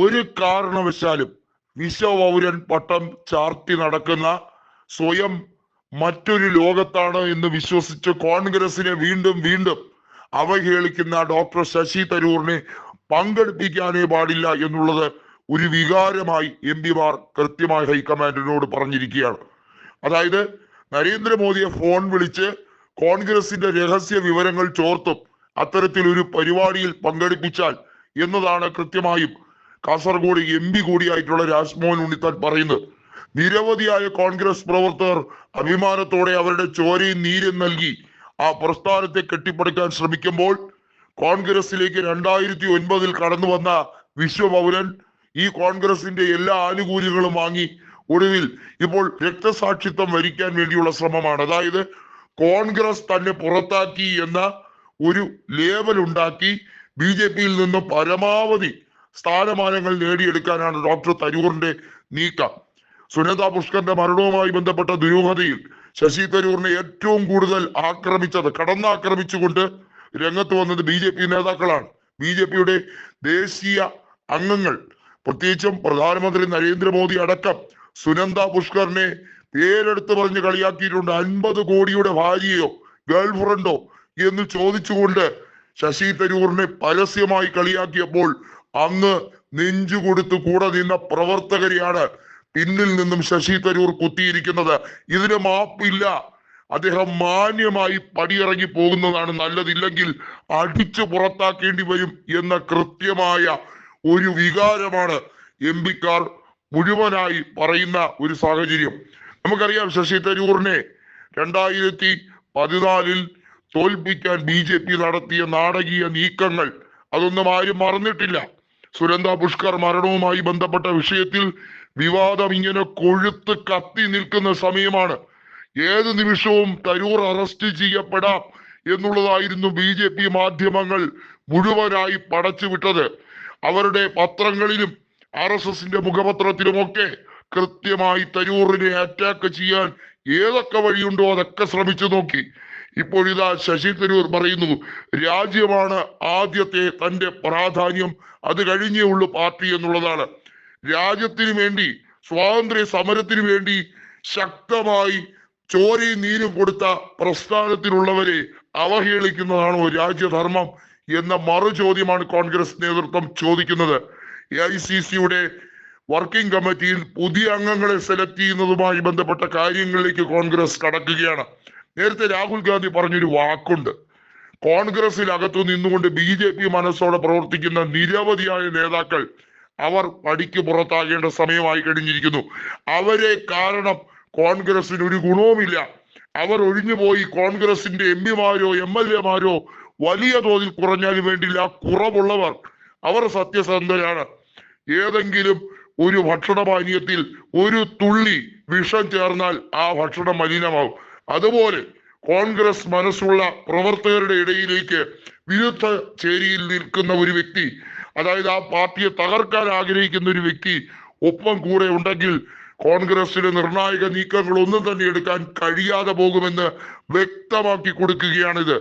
ഒരു കാരണവശാലും വിശ്വപൗരൻ പട്ടം ചാർത്തി നടക്കുന്ന സ്വയം മറ്റൊരു ലോകത്താണ് എന്ന് വിശ്വസിച്ച് കോൺഗ്രസിനെ വീണ്ടും വീണ്ടും അവഹേളിക്കുന്ന ഡോക്ടർ ശശി തരൂരിനെ പങ്കെടുപ്പിക്കാനേ പാടില്ല എന്നുള്ളത് ഒരു വികാരമായി പിമാർ കൃത്യമായി ഹൈക്കമാൻഡിനോട് പറഞ്ഞിരിക്കുകയാണ്. അതായത് നരേന്ദ്രമോദിയെ ഫോൺ വിളിച്ച് കോൺഗ്രസിന്റെ രഹസ്യ വിവരങ്ങൾ ചോർത്തും അത്തരത്തിലൊരു പരിപാടിയിൽ പങ്കെടുപ്പിച്ചാൽ എന്നതാണ് കൃത്യമായും കാസർഗോഡ് MP കൂടിയായിട്ടുള്ള രാജ്മോഹൻ ഉണ്ണിത്താൻ പറയുന്നത്. നിരവധിയായ കോൺഗ്രസ് പ്രവർത്തകർ അഭിമാനത്തോടെ അവരുടെ ചോരയും നീരും നൽകി ആ പ്രസ്ഥാനത്തെ കെട്ടിപ്പടുക്കാൻ ശ്രമിക്കുമ്പോൾ കോൺഗ്രസിലേക്ക് 2009 കടന്നു വന്ന വിശ്വപൗരൻ ഈ കോൺഗ്രസിന്റെ എല്ലാ ആനുകൂല്യങ്ങളും വാങ്ങി ഒടുവിൽ ഇപ്പോൾ രക്തസാക്ഷിത്വം വരിക്കാൻ വേണ്ടിയുള്ള ശ്രമമാണ്. അതായത് കോൺഗ്രസ് തന്നെ പുറത്താക്കി എന്ന ഒരു ലേബൽ ഉണ്ടാക്കി BJPയിൽ നിന്ന് പരമാവധി സ്ഥാനമാനങ്ങൾ നേടിയെടുക്കാനാണ് ഡോക്ടർ തരൂറിന്റെ നീക്കം. സുനന്ദ പുഷ്കറിന്റെ മരണവുമായി ബന്ധപ്പെട്ട ദുരൂഹതയിൽ ശശി തരൂറിനെ ഏറ്റവും കൂടുതൽ കടന്നാക്രമിച്ചുകൊണ്ട് രംഗത്ത് വന്നത് BJP നേതാക്കളാണ്. BJPയുടെ ദേശീയ അംഗങ്ങൾ, പ്രത്യേകിച്ചും പ്രധാനമന്ത്രി നരേന്ദ്രമോദി അടക്കം സുനന്ദ പുഷ്കറിനെ പേരെടുത്ത് പറഞ്ഞ് കളിയാക്കിയിട്ടുണ്ട്. 50 കോടിയുടെ ഭാര്യയോ ഗേൾഫ്രണ്ടോ എന്ന് ചോദിച്ചുകൊണ്ട് ശശി തരൂറിനെ പരസ്യമായി കളിയാക്കിയപ്പോൾ അന്ന് നെഞ്ചു കൊടുത്ത് കൂടെ നിന്ന പ്രവർത്തകരെയാണ് പിന്നിൽ നിന്നും ശശി തരൂർ കുത്തിയിരിക്കുന്നത്. ഇതിന് മാപ്പില്ല. അദ്ദേഹം മാന്യമായി പടിയിറങ്ങി പോകുന്നതാണ് നല്ലതില്ലെങ്കിൽ അടിച്ചു പുറത്താക്കേണ്ടി വരും എന്ന കൃത്യമായ ഒരു വികാരമാണ് MPക്കാർ മുഴുവനായി പറയുന്ന ഒരു സാഹചര്യം. നമുക്കറിയാം ശശി തരൂറിനെ 2014 തോൽപ്പിക്കാൻ BJP നടത്തിയ നാടകീയ നീക്കങ്ങൾ അതൊന്നും ആരും മറന്നിട്ടില്ല. സുനന്ദ പുഷ്കർ മരണവുമായി ബന്ധപ്പെട്ട വിഷയത്തിൽ വിവാദം ഇങ്ങനെ കൊഴുത്ത് കത്തി നിൽക്കുന്ന സമയമാണ്. ഏത് നിമിഷവും തരൂർ അറസ്റ്റ് ചെയ്യപ്പെടാം എന്നുള്ളതായിരുന്നു BJP മാധ്യമങ്ങൾ മുഴുവനായി പടച്ചുവിട്ടത്. അവരുടെ പത്രങ്ങളിലും RSSന്റെ മുഖപത്രത്തിലുമൊക്കെ കൃത്യമായി തരൂറിനെ അറ്റാക്ക് ചെയ്യാൻ ഏതൊക്കെ വഴിയുണ്ടോ അതൊക്കെ ശ്രമിച്ചു നോക്കി. ഇപ്പോഴിതാ ശശി തരൂർ പറയുന്നു, രാജ്യമാണ് ആദ്യത്തെ തന്റെ പ്രാധാന്യം, അത് കഴിഞ്ഞേ ഉള്ളു പാർട്ടി എന്നുള്ളതാണ്. രാജ്യത്തിന് വേണ്ടി, സ്വാതന്ത്ര്യ സമരത്തിന് വേണ്ടി ശക്തമായി ചോരയും നീരും കൊടുത്ത പ്രസ്ഥാനത്തിലുള്ളവരെ അവഹേളിക്കുന്നതാണോ രാജ്യധർമ്മം എന്ന മറു ചോദ്യമാണ് കോൺഗ്രസ് നേതൃത്വം ചോദിക്കുന്നത്. AICCയുടെ വർക്കിംഗ് കമ്മിറ്റിയിൽ പുതിയ അംഗങ്ങളെ സെലക്ട് ചെയ്യുന്നതുമായി ബന്ധപ്പെട്ട കാര്യങ്ങളിലേക്ക് കോൺഗ്രസ് കടക്കുകയാണ്. നേരത്തെ രാഹുൽ ഗാന്ധി പറഞ്ഞൊരു വാക്കുണ്ട്, കോൺഗ്രസിനകത്തു നിന്നുകൊണ്ട് BJP മനസ്സോടെ പ്രവർത്തിക്കുന്ന നിരവധിയായ നേതാക്കൾ അവർ പടിക്ക് പുറത്താകേണ്ട സമയമായി കഴിഞ്ഞിരിക്കുന്നു. അവരെ കാരണം കോൺഗ്രസിന് ഒരു ഗുണവുമില്ല. അവർ ഒഴിഞ്ഞുപോയി കോൺഗ്രസിന്റെ MPമാരോ MLAമാരോ വലിയ തോതിൽ കുറഞ്ഞാലും വേണ്ടില്ല, കുറവുള്ളവർ അവർ സത്യസന്ധരാണ്. ഏതെങ്കിലും ഒരു ഭക്ഷണപാനീയത്തിൽ ഒരു തുള്ളി വിഷം ചേർന്നാൽ ആ ഭക്ഷണം മലിനമാവും. അതുപോലെ കോൺഗ്രസ് മനസ്സുള്ള പ്രവർത്തകരുടെ ഇടയിലേക്ക് വിരുദ്ധ ചേരിയിൽ നിൽക്കുന്ന ഒരു വ്യക്തി, അതായത് ആ പാർട്ടിയെ തകർക്കാൻ ആഗ്രഹിക്കുന്ന ഒരു വ്യക്തി ഒപ്പം കൂടെ ഉണ്ടെങ്കിൽ കോൺഗ്രസിലെ നിർണായക നീക്കങ്ങൾ ഒന്നും തന്നെ എടുക്കാൻ കഴിയാതെ പോകുമെന്ന് വ്യക്തമാക്കി കൊടുക്കുകയാണിത്.